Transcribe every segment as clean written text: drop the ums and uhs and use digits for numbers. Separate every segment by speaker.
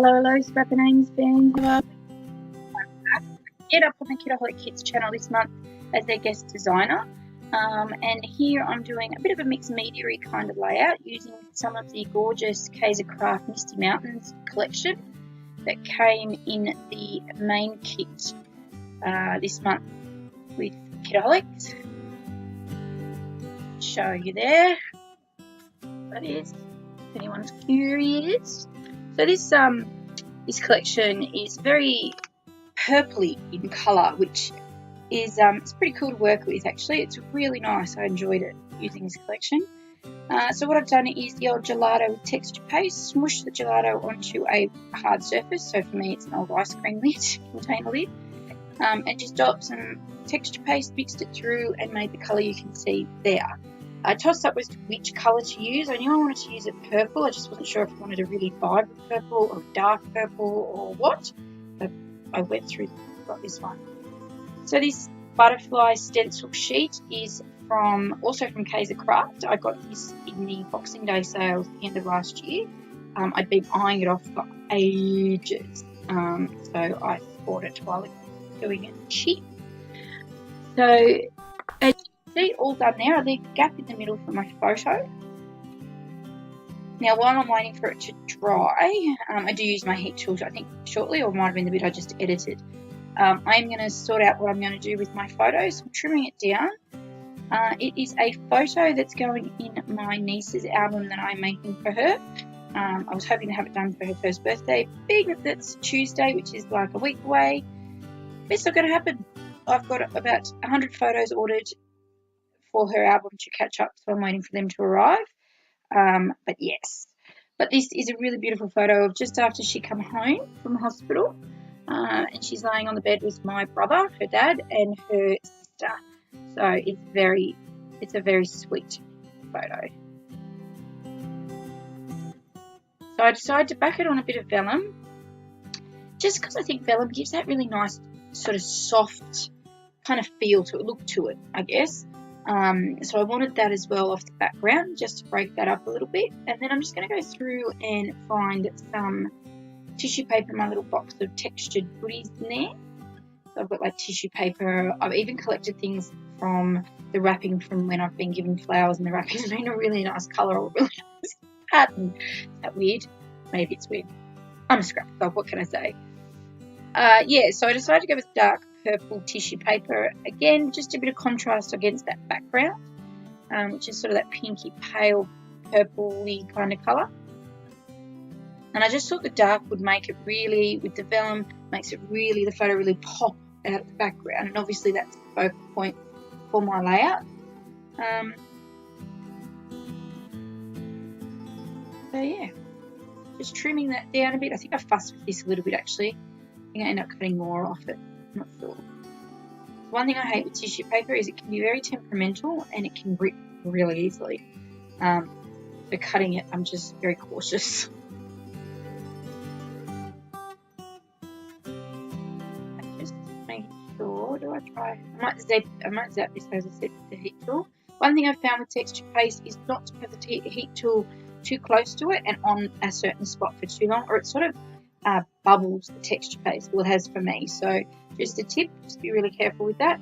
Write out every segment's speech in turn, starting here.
Speaker 1: Hello, Scrapper Names fans. Get up on the Kitaholic Kits channel this month as their guest designer. And here I'm doing a bit of a mixed media kind of layout using some of the gorgeous Craft Misty Mountains collection that came in the main kit this month with Kitaholics. Show you there. That is, if anyone's curious. So this collection is very purpley in colour, which is it's pretty cool to work with actually. It's really nice. I enjoyed it using this collection. So what I've done is the old gelato with texture paste, smush the gelato onto a hard surface. So for me it's an old ice cream lid, container lid, and just dolloped some texture paste, mixed it through and made the colour you can see there. I tossed up with which colour to use. I knew I wanted to use a purple. I just wasn't sure if I wanted a really vibrant purple or dark purple or what. But I went through, got this one. So this butterfly stencil sheet is also from Craft. I got this in the Boxing Day sales at the end of last year. I'd been eyeing it off for ages, so I bought it while it was doing it cheap. So as you can see, all done there. I leave a gap in the middle for my photo. Now while I'm waiting for it to dry, I do use my heat tool, I think shortly, or it might have been the bit I just edited. I'm going to sort out what I'm going to do with my photos. I'm trimming it down. It is a photo that's going in my niece's album that I'm making for her. I was hoping to have it done for her first birthday, being that that's Tuesday, which is like a week away. It's not going to happen. I've got about 100 photos ordered for her album to catch up, so I'm waiting for them to arrive. But yes, but this is a really beautiful photo of just after she come home from hospital. And she's laying on the bed with my brother, her dad, and her sister. So it's a very sweet photo. So I decided to back it on a bit of vellum, just because I think vellum gives that really nice sort of soft kind of feel to it, look to it, I guess. So I wanted that as well off the background, just to break that up a little bit. And then I'm just going to go through and find some tissue paper in my little box of textured goodies in there. So I've got like tissue paper. I've even collected things from the wrapping from when I've been given flowers and the wrapping's been a really nice colour or a really nice pattern. Is that weird? Maybe it's weird. I'm a scrap dog, what can I say? Yeah, so I decided to go with dark purple tissue paper. Again, just a bit of contrast against that background, which is sort of that pinky pale purpley kind of colour. And I just thought the dark would make it really, with the vellum, makes it really, the photo really pop out of the background. And obviously that's the focal point for my layout. So yeah, just trimming that down a bit. I think I fussed with this a little bit actually. I think I end up cutting more off it. I'm not sure. One thing I hate with tissue paper is it can be very temperamental and it can rip really easily. For cutting it, I'm just very cautious. I might zap this as I said with the heat tool. One thing I've found with texture paste is not to have the heat tool too close to it and on a certain spot for too long, or it sort of bubbles the texture paste. Well, it has for me. So just a tip, just be really careful with that.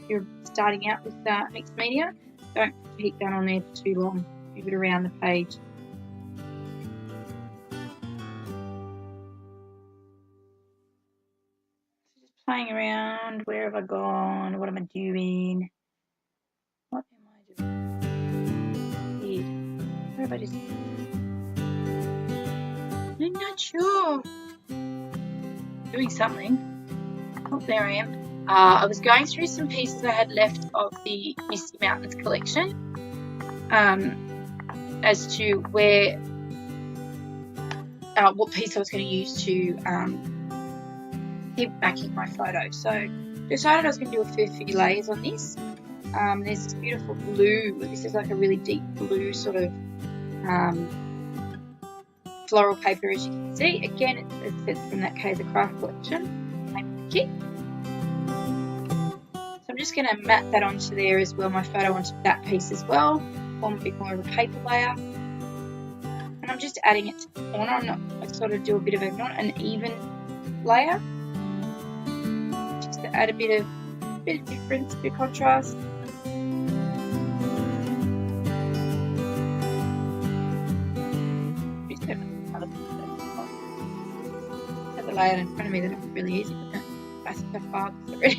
Speaker 1: If you're starting out with mixed media, don't put the heat gun on there for too long. Move it around the page. Playing around, where have I gone, what am I doing, weird, where have I just, I'm not sure, doing something. Oh, there I am. I was going through some pieces I had left of the Misty Mountains collection, as to where, what piece I was going to use to keep backing my photo. So decided I was going to do a few layers on this. There's this beautiful blue. This is like a really deep blue sort of floral paper, as you can see. Again, it's from that Craft collection kit. So I'm just going to map that onto there as well, my photo onto that piece as well. Form a bit more of a paper layer. And and I'm just adding it to the corner. I sort of do a bit of not an even layer, just to add a bit of difference, a bit of contrast. Have the layout in front of me, that it's really easy, but that's so far already.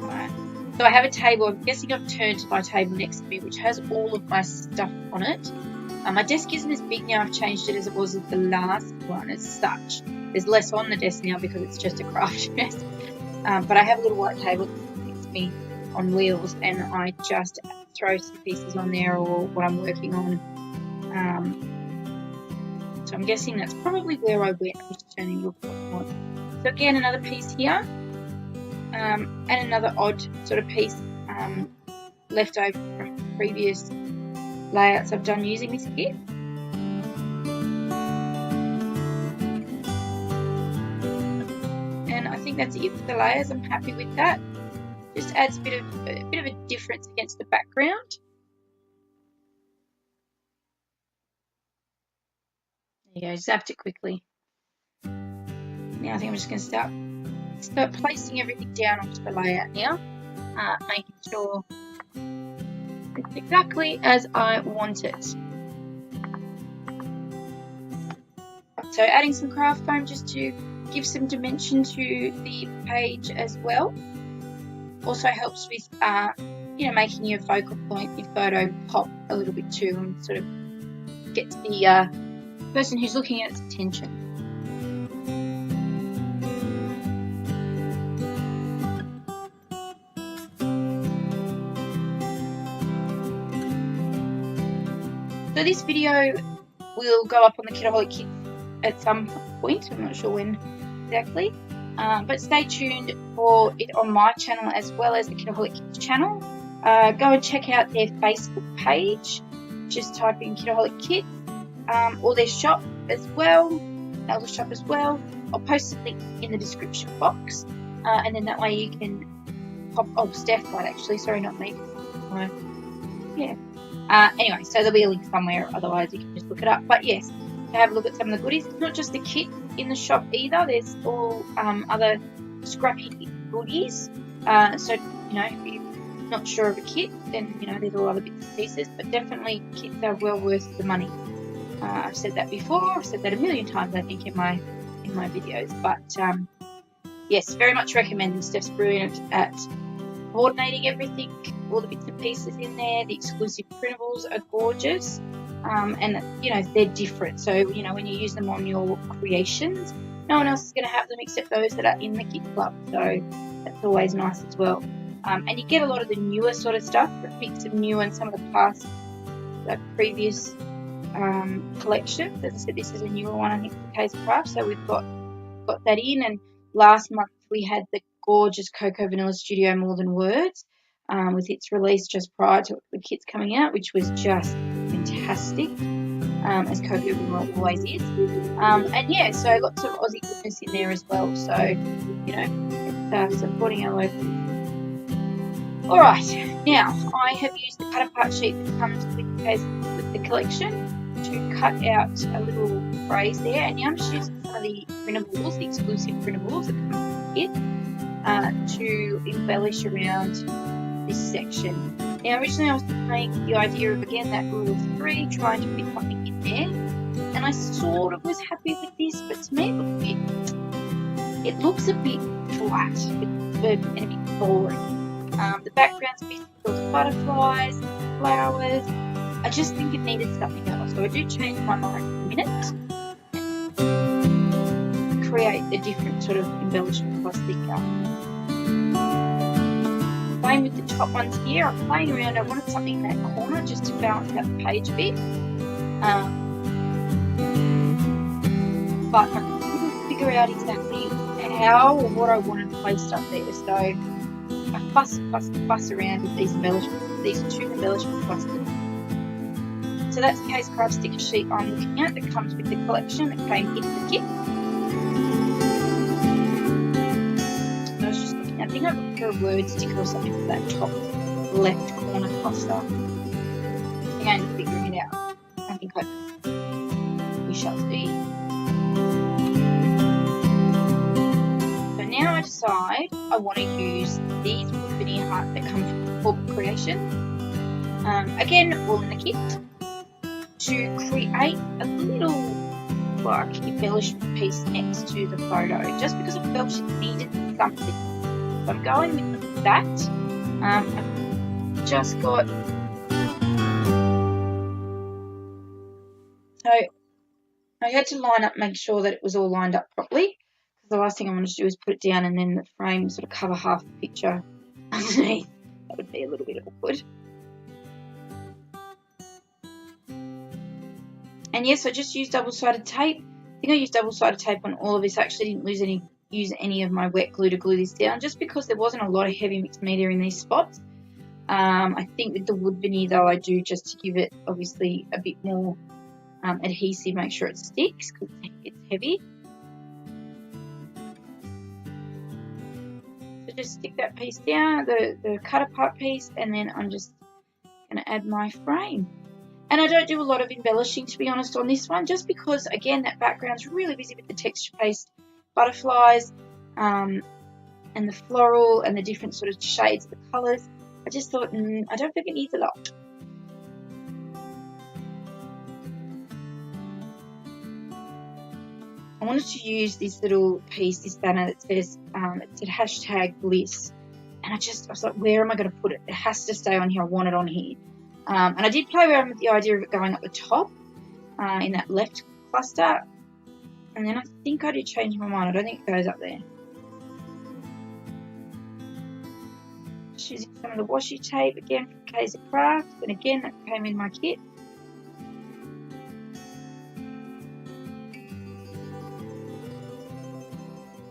Speaker 1: Right. So I have a table. I'm guessing I've turned my table next to me, which has all of my stuff on it. My desk isn't as big now. I've changed it as it was with the last one as such. There's less on the desk now because it's just a craft desk. But I have a little white table next to me on wheels, and I just throw some pieces on there or what I'm working on. So I'm guessing that's probably where I went. I'm just turning your point. So again, another piece here, and another odd sort of piece left over from previous layouts I've done using this kit. And I think that's it for the layers. I'm happy with that. Just adds a bit of a difference against the background. There you go, zapped it quickly. Now I think I'm just going to start placing everything down onto the layout now, making sure it's exactly as I want it. So adding some craft foam just to give some dimension to the page as well. Also helps with making your focal point, your photo pop a little bit too, and sort of gets the person who's looking at its attention. So this video will go up on the Kitaholic Kits at some point. I'm not sure when exactly, but stay tuned for it on my channel as well as the Kitaholic Kits channel. Go and check out their Facebook page. Just type in Kitaholic Kits, or their shop as well, Elder shop as well. I'll post a link in the description box, and then that way you can pop. Oh, Steph might actually. Sorry, not me. Yeah. Anyway, so there'll be a link somewhere. Otherwise, you can just look it up. But yes, to have a look at some of the goodies. It's not just the kit in the shop either. There's all other scrappy goodies. So if you're not sure of a kit, then there's all other bits and pieces. But definitely, kits are well worth the money. I've said that before. I've said that a million times, I think, in my videos. But yes, very much recommend. Steph's brilliant at coordinating everything, all the bits and pieces in there. The exclusive printables are gorgeous, and they're different. So when you use them on your creations, no one else is going to have them except those that are in the kit club. So that's always nice as well. And you get a lot of the newer sort of stuff, a mix of new and some of the past, previous collections. As I said, this is a newer one, I think, for Case Craft. So we've got that in. And last month we had the gorgeous Cocoa Vanilla Studio More Than Words, with its release just prior to the kits coming out, which was just fantastic, as Cocoa Vanilla always is. And yeah, so lots of Aussie goodness in there as well. So it's supporting our locals. Alright, now I have used the cut apart sheet that comes with the collection to cut out a little phrase there, and now I'm just using some of the printables, the exclusive printables that come with the kit, to embellish around this section. Now originally I was playing the idea of, again, that rule of 3, trying to fit something in there, and I sort of was happy with this, but to me it looks a bit flat and a bit boring. The background's missing those butterflies, flowers. I just think it needed something else, so I do change my mind in a minute and create a different sort of embellishment plus sticker. Playing with the top ones here, I'm playing around. I wanted something in that corner just to balance out the page a bit, but I couldn't figure out exactly how or what I wanted placed up there. So I fuss around with these embellishments, these 2 embellishment clusters. So that's the Case Craft sticker sheet I'm looking at that comes with the collection that came in the kit. I was just looking, I think I'm looking for a word sticker or something for that top left corner cluster. again, figuring it out. I think we shall see. So now I decide I want to use these wood veneer hearts that come from Corporate Creations. Again, all in the kit, to create a little like embellishment piece next to the photo, just because I felt it needed something. So I'm going with that. I've just got, so I had to line up, make sure that it was all lined up properly, because the last thing I wanted to do is put it down and then the frame sort of cover half the picture underneath. That would be a little bit awkward. And yes, I just used double-sided tape. I think I used double-sided tape on all of this. I actually didn't use any of my wet glue to glue this down, just because there wasn't a lot of heavy mixed media in these spots. I think with the wood veneer though, I do, just to give it obviously a bit more adhesive, make sure it sticks because it's heavy. So just stick that piece down, the cut apart piece, and then I'm just going to add my frame. And I don't do a lot of embellishing, to be honest, on this one, just because, again, that background's really busy with the texture paste butterflies and the floral and the different sort of shades of the colours. I just thought, I don't think it needs a lot. I wanted to use this little piece, this banner that says, it said hashtag bliss. And I was like, where am I going to put it? It has to stay on here. I want it on here. And I did play around with the idea of it going up the top in that left cluster. And then I think I did change my mind. I don't think it goes up there. Just using some of the washi tape again from Kaiser Crafts. And again, that came in my kit.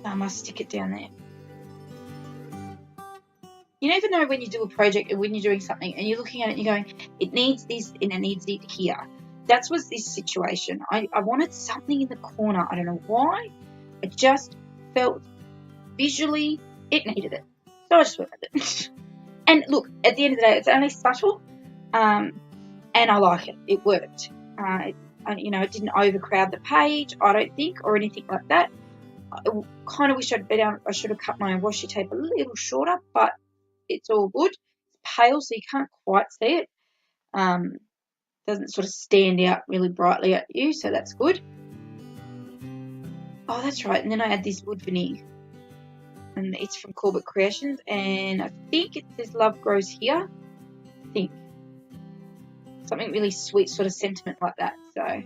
Speaker 1: I must stick it down there. You never know when you do a project or when you're doing something and you're looking at it and you're going, it needs this and it needs it here. That was this situation. I wanted something in the corner. I don't know why. I just felt visually it needed it. So I just went with it. And look, at the end of the day, it's only subtle and I like it. It worked. It didn't overcrowd the page, I don't think, or anything like that. I kind of wish I should have cut my washi tape a little shorter, but it's all good. It's pale, so you can't quite see it. Doesn't sort of stand out really brightly at you, so that's good. Oh, that's right. And then I add this wood veneer, and it's from Corporate Creations, and I think it says love grows here. I think something really sweet, sort of sentiment like that. So.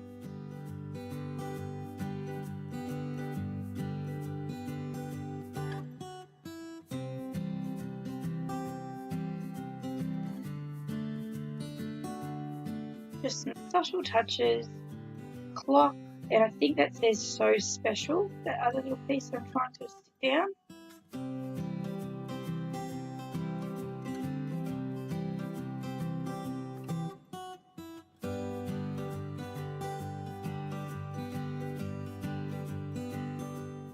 Speaker 1: Just some subtle touches, clock, and I think that says so special, that other little piece I'm trying to stick down.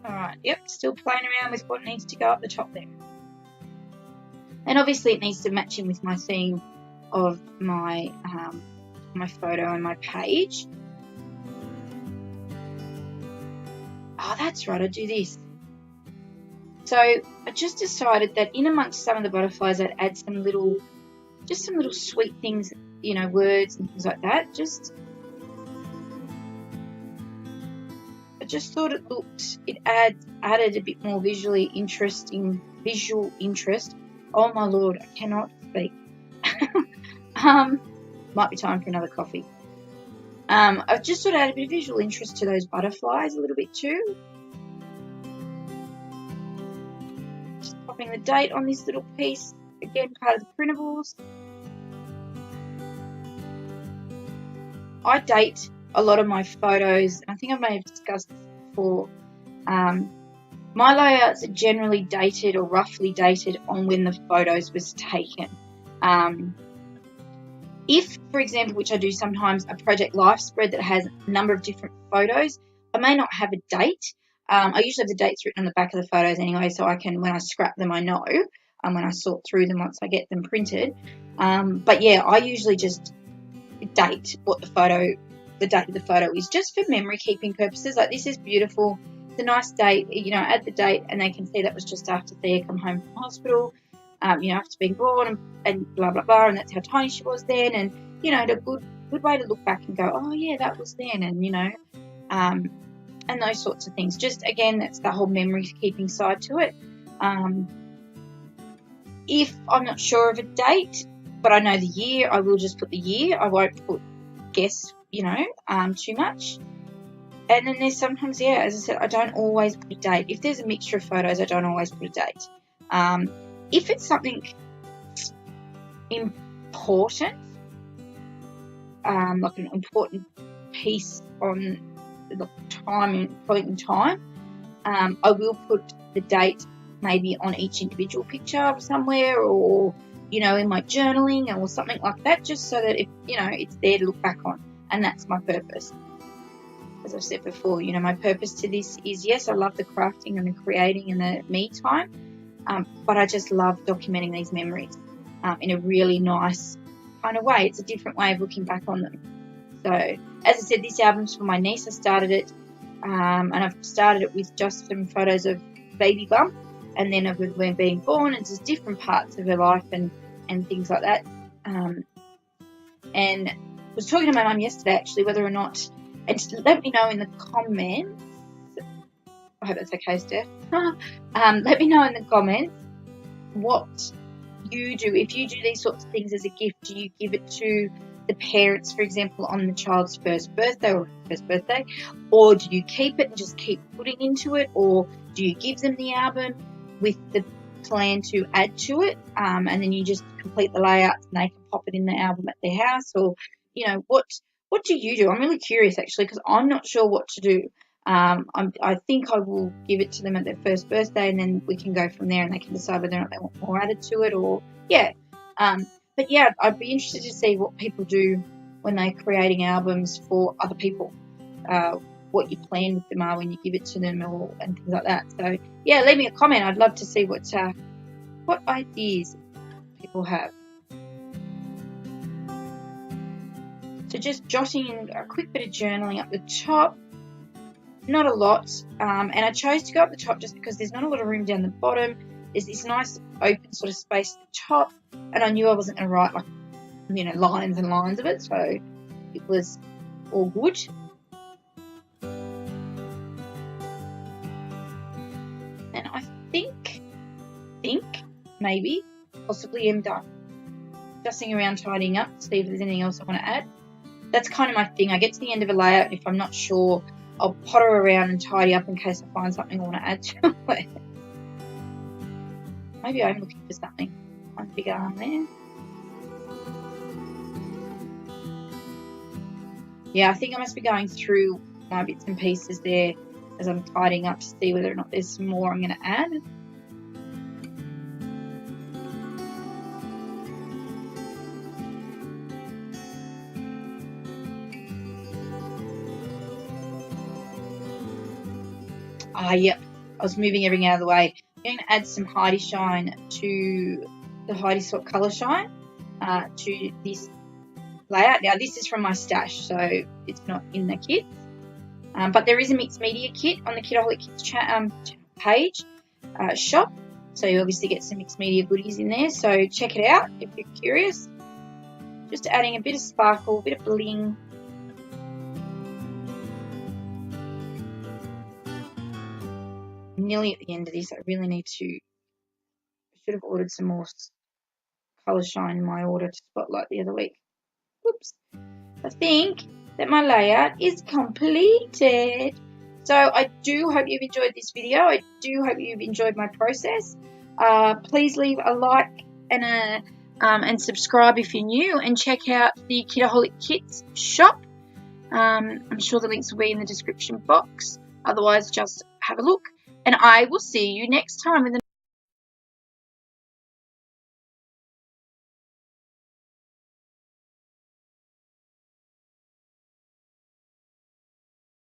Speaker 1: Alright, yep, still playing around with what needs to go up the top there. And obviously it needs to match in with my theme of my photo and my page. Oh, that's right, I do this. So I just decided that in amongst some of the butterflies, I'd add some little sweet things, words and things like that. I just thought it added a bit more visual interest. Oh my Lord, I cannot speak. Might be time for another coffee. I've just sort of added a bit of visual interest to those butterflies a little bit too. Just popping the date on this little piece. Again, part of the printables. I date a lot of my photos. I think I may have discussed this before. My layouts are generally dated or roughly dated on when the photos was taken. If, for example, which I do sometimes, a project life spread that has a number of different photos, I may not have a date. I usually have the dates written on the back of the photos anyway, so I can, when I scrap them, I know, when I sort through them once I get them printed. But yeah, I usually just date what the date of the photo is, just for memory keeping purposes. Like, this is beautiful. It's a nice date, you know, add the date, and they can see that was just after Thea come home from hospital, you know, after being born, and blah, blah, blah, and that's how tiny she was then, and, you know, a good way to look back and go, oh, yeah, that was then, and, you know, and those sorts of things. Just, again, that's the whole memory keeping side to it. If I'm not sure of a date, but I know the year, I will just put the year. I won't put guess, you know, too much. And then there's sometimes, yeah, as I said, I don't always put a date. If there's a mixture of photos, I don't always put a date. If it's something important, like an important piece on the point in time, I will put the date maybe on each individual picture somewhere, or, you know, in my journaling or something like that, just so that, if, you know, it's there to look back on. And that's my purpose. As I've said before, you know, my purpose to this is, yes, I love the crafting and the creating and the me time, but I just love documenting these memories in a really nice kind of way. It's a different way of looking back on them. So, as I said, this album's for my niece. I started it, and I've started it with just some photos of baby bump, and then of her being born, and just different parts of her life and things like that. And I was talking to my mum yesterday, actually, whether or not, and let me know in the comments, I hope that's okay, Steph, let me know in the comments what you do. If you do these sorts of things as a gift, do you give it to the parents, for example, on the child's first birthday, or do you keep it and just keep putting into it, or do you give them the album with the plan to add to it, and then you just complete the layouts and they can pop it in the album at their house? Or, you know, what do you do? I'm really curious, actually, because I'm not sure what to do. I think I will give it to them at their first birthday, and then we can go from there, and they can decide whether or not they want more added to it, or, yeah. But yeah, I'd be interested to see what people do when they're creating albums for other people, what your plan with them are when you give it to them, and things like that. So yeah, leave me a comment. I'd love to see what ideas people have. So just jotting in a quick bit of journaling up the top. Not a lot, and I chose to go up the top just because there's not a lot of room down the bottom. There's this nice open sort of space at the top, and I knew I wasn't going to write, like, you know, lines and lines of it, so it was all good. And I think maybe possibly am done. Dusting around, tidying up, see if there's anything else I want to add. That's kind of my thing. I get to the end of a layout, and if I'm not sure, I'll potter around and tidy up in case I find something I want to add to it. Maybe I'm looking for something. One big arm there. Yeah, I think I must be going through my bits and pieces there as I'm tidying up to see whether or not there's some more I'm going to add. Yep, I was moving everything out of the way. I'm going to add some Heidi Shine to the Heidi Swap Colour Shine to this layout. Now, this is from my stash, so it's not in the kit. But there is a mixed media kit on the Kitaholic Kits page shop, so you obviously get some mixed media goodies in there. So check it out if you're curious. Just adding a bit of sparkle, a bit of bling. Nearly at the end of this. I really need to. I should have ordered some more colour shine in my order to Spotlight the other week. Whoops. I think that my layout is completed. So I do hope you've enjoyed this video. I do hope you've enjoyed my process. Please leave a like and subscribe if you're new, and check out the Kitaholic Kits shop. I'm sure the links will be in the description box. Otherwise, just have a look. And I will see you next time with